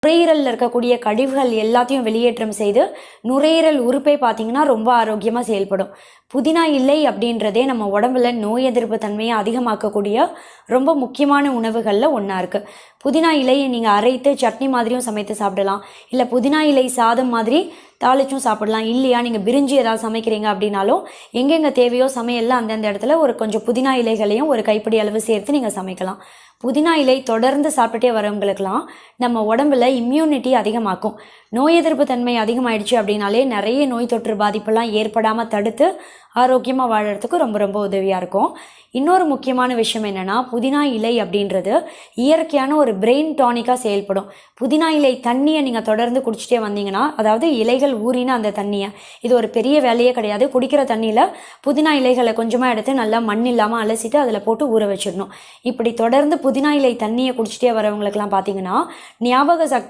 நுரையீரலில் இருக்கக்கூடிய கழிவுகள் எல்லாத்தையும் வெளியேற்றம் செய்து நுரையீரல் உறுப்பை பார்த்திங்கன்னா ரொம்ப ஆரோக்கியமாக செயல்படும். புதினா இலை அப்படின்றதே நம்ம உடம்புல நோய் எதிர்ப்பு தன்மையை அதிகமாக்கக்கூடிய ரொம்ப முக்கியமான உணவுகளில் ஒன்றா இருக்குது. புதினா இலையை நீங்கள் அரைத்து சட்னி மாதிரியும் சமைத்து சாப்பிடலாம், இல்லை புதினா இலை சாதம் மாதிரி தாளிச்சும் சாப்பிடலாம். இல்லையா நீங்கள் பிரிஞ்சி ஏதாவது சமைக்கிறீங்க அப்படின்னாலும் எங்கெங்கே தேவையோ சமையலில் அந்தந்த இடத்துல ஒரு கொஞ்சம் புதினா இலைகளையும் ஒரு கைப்பிடி அளவு சேர்த்து நீங்கள் சமைக்கலாம். புதினா இலை தொடர்ந்து சாப்பிட்டுட்டே வரவங்களுக்கெல்லாம் நம்ம உடம்புல இம்யூனிட்டி அதிகமாக்கும். நோய் எதிர்ப்பு தன்மை அதிகமாயிடுச்சு அப்படின்னாலே நிறைய நோய் தொற்று பாதிப்பெல்லாம் ஏற்படாமல் தடுத்து ஆரோக்கியமாக வாழறதுக்கு ரொம்ப ரொம்ப உதவியாக இருக்கும். இன்னொரு முக்கியமான விஷயம் என்னென்னா, புதினா இலை அப்படின்றது இயற்கையான ஒரு பிரெயின் டானிக்காக செயல்படும். புதினா இலை தண்ணியை நீங்கள் தொடர்ந்து குடிச்சிட்டே வந்தீங்கன்னா, அதாவது இலைகள் ஊறின அந்த தண்ணியை, இது ஒரு பெரிய வேலையே கிடையாது. குடிக்கிற தண்ணியில் புதினா இலைகளை கொஞ்சமாக எடுத்து நல்லா மண் இல்லாமல் அலசிட்டு அதில் போட்டு ஊற வச்சிடணும். இப்படி தொடர்ந்து புதினா இலை தண்ணியை குடிச்சிட்டே வரவங்களுக்கெல்லாம் பார்த்தீங்கன்னா ஞாபக சக்தி